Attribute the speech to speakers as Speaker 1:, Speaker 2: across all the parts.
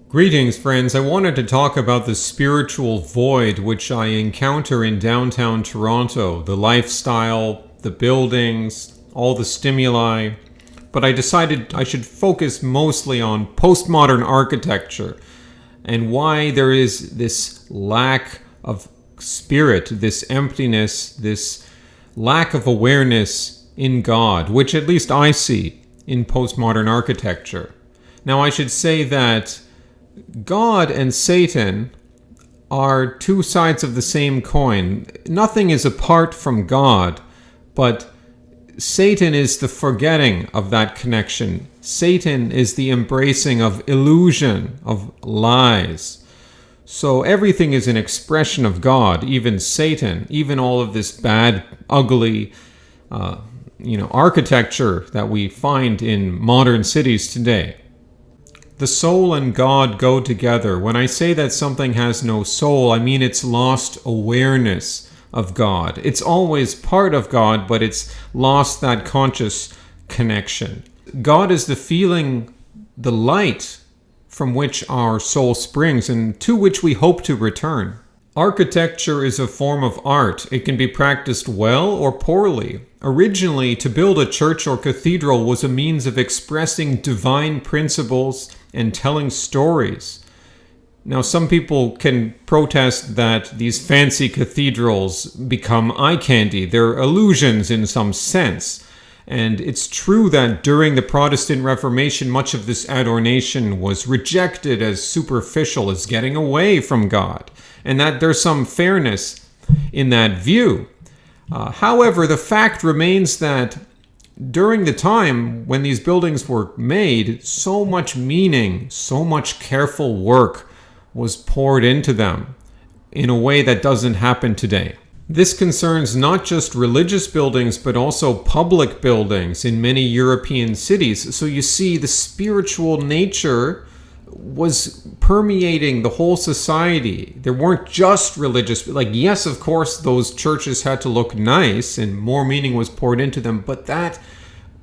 Speaker 1: Greetings, friends. I wanted to talk about the spiritual void which I encounter in downtown Toronto, the lifestyle, the buildings, all the stimuli. But I decided I should focus mostly on postmodern architecture and why there is this lack of spirit, this emptiness, this lack of awareness in God, which at least I see in postmodern architecture. Now, I should say that God and Satan are two sides of the same coin. Nothing is apart from God, but Satan is the forgetting of that connection. Satan is the embracing of illusion, of lies. So everything is an expression of God, even Satan, even all of this bad, ugly, architecture that we find in modern cities today. The soul and God go together. When I say that something has no soul, I mean it's lost awareness of God. It's always part of God, but it's lost that conscious connection. God is the feeling, the light from which our soul springs and to which we hope to return. Architecture is a form of art. It can be practiced well or poorly. Originally, to build a church or cathedral was a means of expressing divine principles and telling stories. Now, some people can protest that these fancy cathedrals become eye candy. They're illusions in some sense. And it's true that during the Protestant Reformation, much of this adornation was rejected as superficial, as getting away from God, and that there's some fairness in that view. However, the fact remains that during the time when these buildings were made, so much meaning, so much careful work was poured into them in a way that doesn't happen today. This concerns not just religious buildings, but also public buildings in many European cities. So you see, the spiritual nature was permeating the whole society. There weren't just religious, yes, of course, those churches had to look nice and more meaning was poured into them, but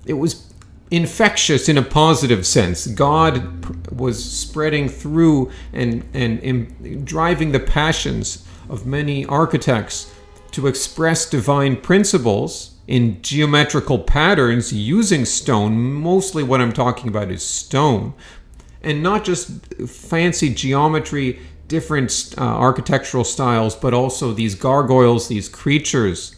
Speaker 1: it was infectious in a positive sense. God was spreading through and driving the passions of many architects to express divine principles in geometrical patterns using stone. Mostly what I'm talking about is stone. And not just fancy geometry, different architectural styles, but also these gargoyles, these creatures,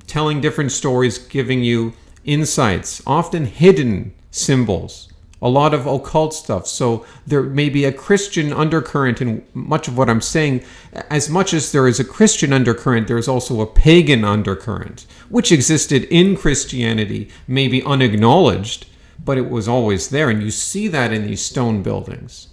Speaker 1: telling different stories, giving you insights, often hidden symbols, a lot of occult stuff. So there may be a Christian undercurrent in much of what I'm saying. As much as there is a Christian undercurrent, there's also a pagan undercurrent, which existed in Christianity, maybe unacknowledged, but it was always there, and you see that in these stone buildings.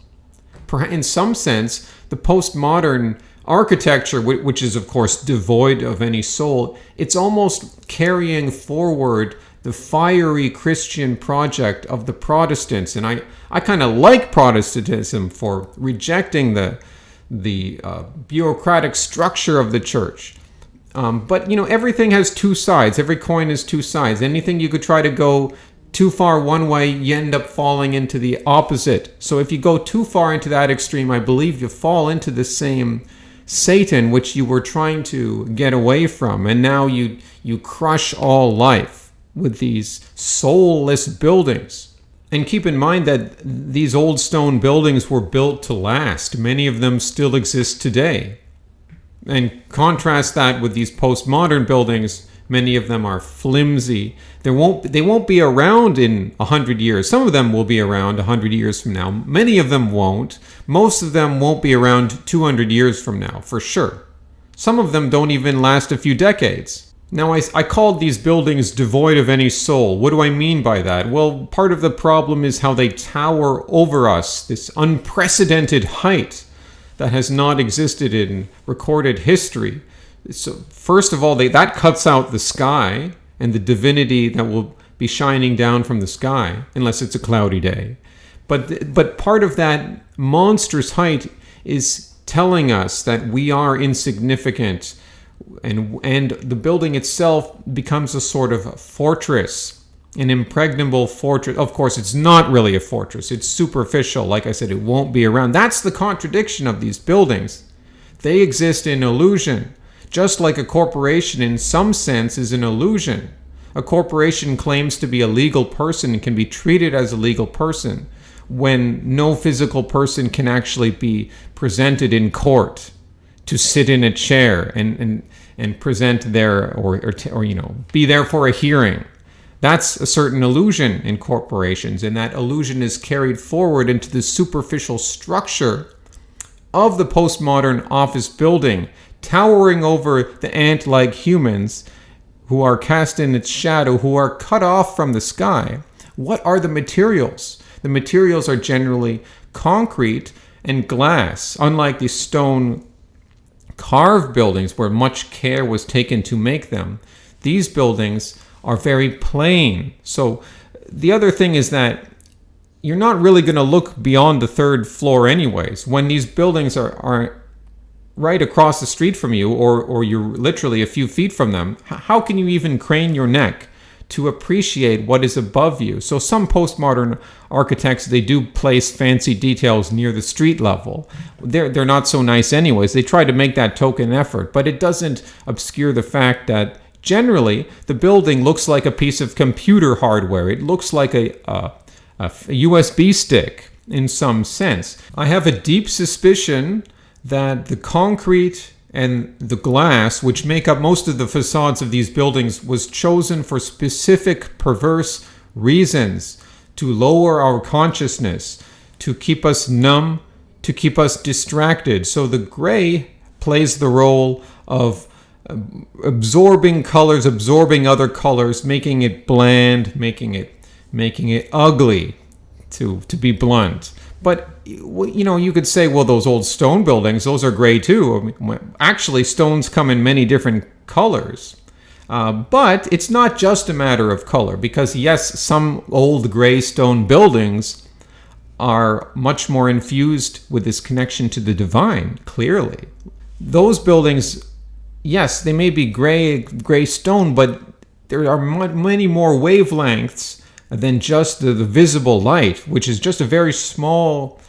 Speaker 1: In some sense, the postmodern architecture, which is of course devoid of any soul, it's almost carrying forward the fiery Christian project of the Protestants. And I kind of like Protestantism for rejecting the bureaucratic structure of the church. But everything has two sides. Every coin has two sides. Anything you could try to go too far one way, you end up falling into the opposite. So if you go too far into that extreme, I believe you fall into the same Satan which you were trying to get away from. And now you crush all life with these soulless buildings. And keep in mind that these old stone buildings were built to last. Many of them still exist today. And contrast that with these postmodern buildings. Many of them are flimsy. They won't be around in 100 years. Some of them will be around 100 years from now. Many of them won't. Most of them won't be around 200 years from now, for sure. Some of them don't even last a few decades. Now, I called these buildings devoid of any soul. What do I mean by that? Well, part of the problem is how they tower over us, this unprecedented height that has not existed in recorded history. So first of all, that cuts out the sky and the divinity that will be shining down from the sky, unless it's a cloudy day. But part of that monstrous height is telling us that we are insignificant, and the building itself becomes a sort of fortress an impregnable fortress. Of course, it's not really a fortress. It's superficial. Like I said, it won't be around. That's the contradiction of these buildings. They exist in illusion, just like a corporation in some sense is an illusion. A corporation claims to be a legal person and can be treated as a legal person when no physical person can actually be presented in court to sit in a chair and present there or be there for a hearing. That's a certain illusion in corporations, and that illusion is carried forward into the superficial structure of the postmodern office building, towering over the ant-like humans who are cast in its shadow, who are cut off from the sky. What are the materials? The materials are generally concrete and glass, unlike the stone carved buildings where much care was taken to make them. These buildings are very plain. So the other thing is that you're not really going to look beyond the third floor anyways. When these buildings are right across the street from you, or you're literally a few feet from them, how can you even crane your neck to appreciate what is above you? So some postmodern architects, they do place fancy details near the street level. They're not so nice anyways. They try to make that token effort, but it doesn't obscure the fact that generally the building looks like a piece of computer hardware. It looks like a USB stick in some sense. I have a deep suspicion that the concrete and the glass, which make up most of the facades of these buildings, was chosen for specific perverse reasons, to lower our consciousness, to keep us numb, to keep us distracted. So the gray plays the role of absorbing colors, absorbing other colors, making it bland, making it ugly, to be blunt. But you could say, well, those old stone buildings, those are gray too. Actually, stones come in many different colors. But it's not just a matter of color, because yes, some old gray stone buildings are much more infused with this connection to the divine, clearly. Those buildings, yes, they may be gray stone, but there are many more wavelengths than just the visible light, which is just a very small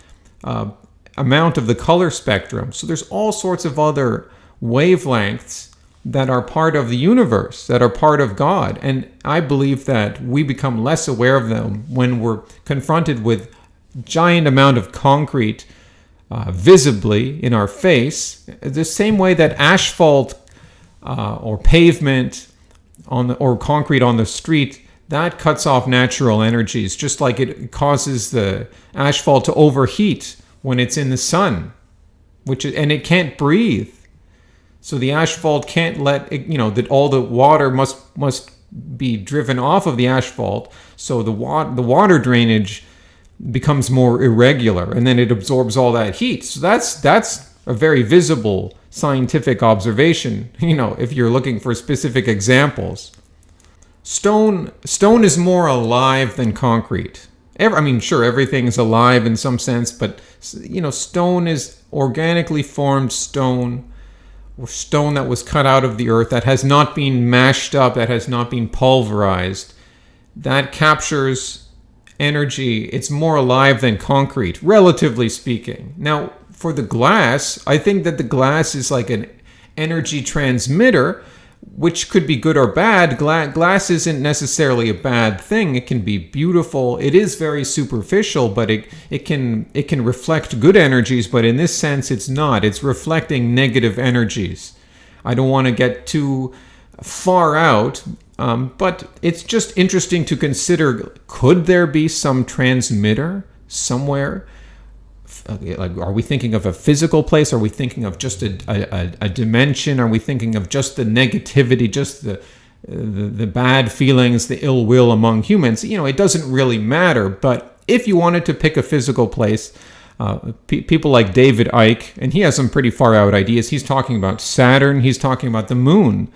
Speaker 1: amount of the color spectrum. So there's all sorts of other wavelengths that are part of the universe, that are part of God. And I believe that we become less aware of them when we're confronted with a giant amount of concrete visibly in our face, the same way that asphalt or pavement or concrete on the street, that cuts off natural energies, just like it causes the asphalt to overheat when it's in the sun, and it can't breathe. So the asphalt can't let it, that all the water must be driven off of the asphalt. So the water drainage becomes more irregular, and then it absorbs all that heat. So that's a very visible scientific observation, if you're looking for specific examples. Stone is more alive than concrete. Sure, everything's alive in some sense, but stone is organically formed stone, or stone that was cut out of the earth, that has not been mashed up, that has not been pulverized, that captures energy. It's more alive than concrete, relatively speaking. Now, for the glass, I think that the glass is like an energy transmitter, which could be good or bad. Glass isn't necessarily a bad thing. It can be beautiful. It is very superficial, but it can reflect good energies, but in this sense it's not. It's reflecting negative energies. I don't want to get too far out, but it's just interesting to consider, could there be some transmitter somewhere? Like, are we thinking of a physical place? Are we thinking of just a dimension? Are we thinking of just the negativity, just the bad feelings, the ill will among humans? It doesn't really matter. But if you wanted to pick a physical place, people like David Icke, and he has some pretty far out ideas. He's talking about Saturn. He's talking about the moon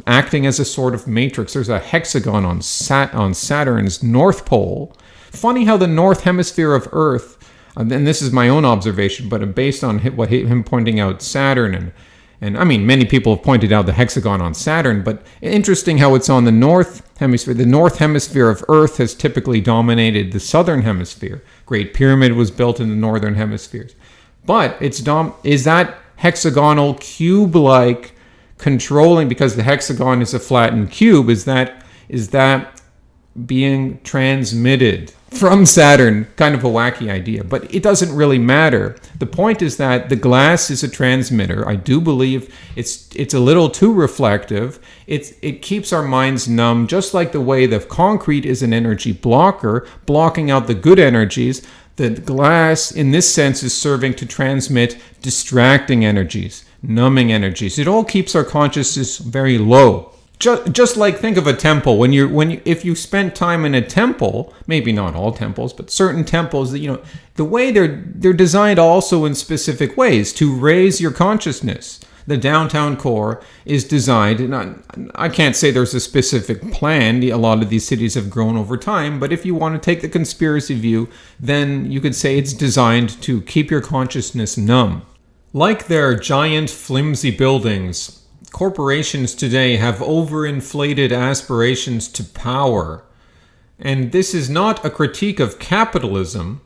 Speaker 1: acting as a sort of matrix. There's a hexagon on Saturn's north pole. Funny how the north hemisphere of Earth, and this is my own observation, but based on him pointing out Saturn, and many people have pointed out the hexagon on Saturn, but interesting how it's on the north hemisphere. The north hemisphere of Earth has typically dominated the southern hemisphere. Great Pyramid was built in the northern hemisphere. But is that hexagonal cube-like controlling, because the hexagon is a flattened cube, is that being transmitted from Saturn? Kind of a wacky idea, but it doesn't really matter. The point is that the glass is a transmitter. I do believe it's a little too reflective. It keeps our minds numb, just like the way the concrete is an energy blocker, blocking out the good energies. The glass, in this sense, is serving to transmit distracting energies, numbing energies. It all keeps our consciousness very low. Just like, think of a temple. If you spent time in a temple, maybe not all temples, but certain temples, the way they're designed also in specific ways to raise your consciousness. The downtown core is designed, and I can't say there's a specific plan. A lot of these cities have grown over time, but if you want to take the conspiracy view, then you could say it's designed to keep your consciousness numb. Like their giant, flimsy buildings, corporations today have overinflated aspirations to power. And this is not a critique of capitalism.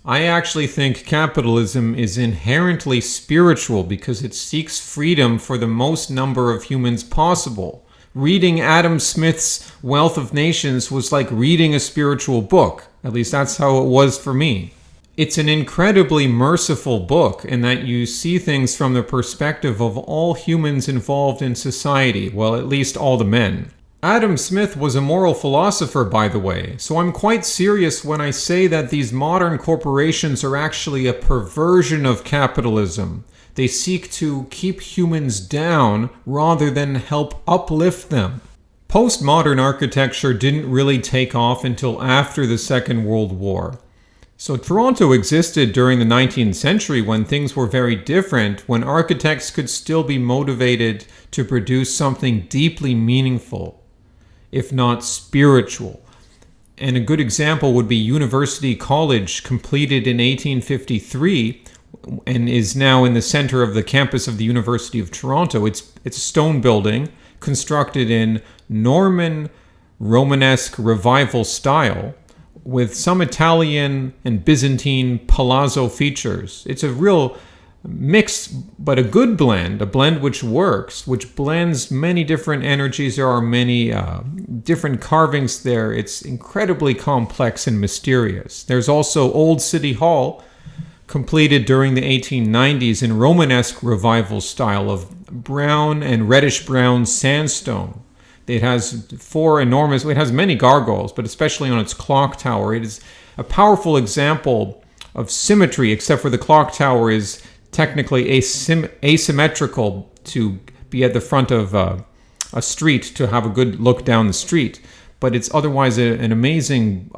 Speaker 1: I actually think capitalism is inherently spiritual because it seeks freedom for the most number of humans possible. Reading Adam Smith's Wealth of Nations was like reading a spiritual book. At least that's how it was for me. It's an incredibly merciful book in that you see things from the perspective of all humans involved in society, well, at least all the men. Adam Smith was a moral philosopher, by the way, so I'm quite serious when I say that these modern corporations are actually a perversion of capitalism. They seek to keep humans down rather than help uplift them. Postmodern architecture didn't really take off until after the Second World War. So Toronto existed during the 19th century when things were very different, when architects could still be motivated to produce something deeply meaningful, if not spiritual. And a good example would be University College, completed in 1853 and is now in the center of the campus of the University of Toronto. It's a stone building constructed in Norman Romanesque Revival style, with some Italian and Byzantine palazzo features. It's a real mix, but a good blend, a blend which works, which blends many different energies. There are many different carvings there. It's incredibly complex and mysterious. There's also Old City Hall, completed during the 1890s in Romanesque Revival style of brown and reddish brown sandstone. It has it has many gargoyles, but especially on its clock tower. It is a powerful example of symmetry, except for the clock tower is technically asymmetrical to be at the front of a street to have a good look down the street. But it's otherwise an amazing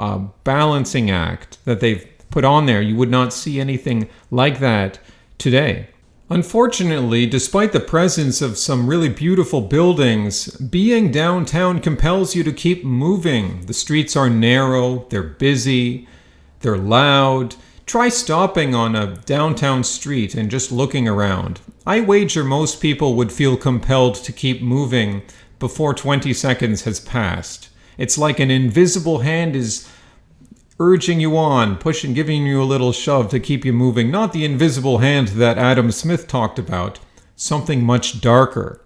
Speaker 1: balancing act that they've put on there. You would not see anything like that today. Unfortunately, despite the presence of some really beautiful buildings, being downtown compels you to keep moving. The streets are narrow, they're busy, they're loud. Try stopping on a downtown street and just looking around. I wager most people would feel compelled to keep moving before 20 seconds has passed. It's like an invisible hand is urging you on, pushing, giving you a little shove to keep you moving. Not the invisible hand that Adam Smith talked about, something much darker.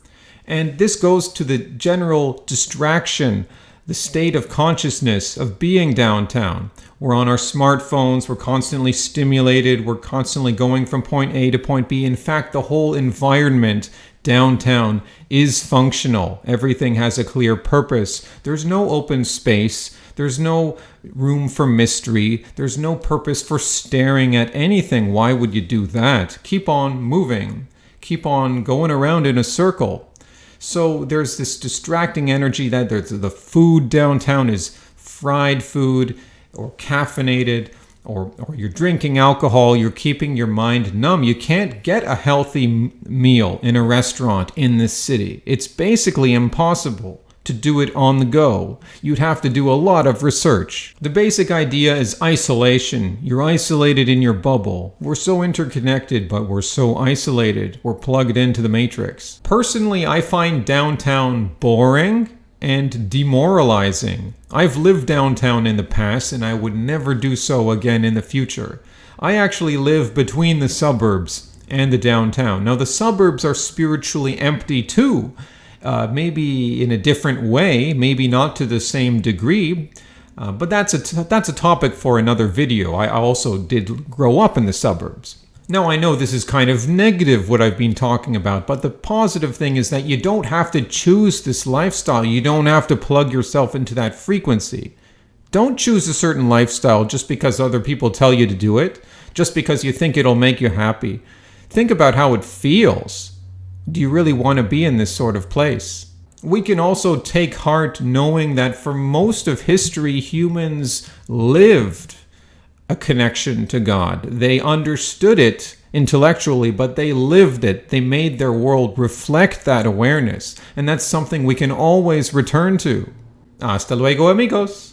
Speaker 1: And this goes to the general distraction, the state of consciousness of being downtown. We're on our smartphones, we're constantly stimulated, we're constantly going from point A to point B. In fact, the whole environment downtown is functional. Everything has a clear purpose. There's no open space. There's no room for mystery. There's no purpose for staring at anything. Why would you do that? Keep on moving. Keep on going around in a circle. So there's this distracting energy that the food downtown is fried food or caffeinated, or you're drinking alcohol. You're keeping your mind numb. You can't get a healthy meal in a restaurant in this city. It's basically impossible to do it on the go. You'd have to do a lot of research. The basic idea is isolation. You're isolated in your bubble. We're so interconnected, but we're so isolated. We're plugged into the matrix. Personally, I find downtown boring and demoralizing. I've lived downtown in the past, and I would never do so again in the future. I actually live between the suburbs and the downtown. Now, the suburbs are spiritually empty too, maybe in a different way, maybe not to the same degree, but that's a topic for another video. I also did grow up in the suburbs. Now, I know this is kind of negative, what I've been talking about, but the positive thing is that you don't have to choose this lifestyle. You don't have to plug yourself into that frequency. Don't choose a certain lifestyle just because other people tell you to do it, just because you think it'll make you happy. Think about how it feels. Do you really want to be in this sort of place? We can also take heart knowing that for most of history, humans lived a connection to God. They understood it intellectually, but they lived it. They made their world reflect that awareness. And that's something we can always return to. Hasta luego, amigos.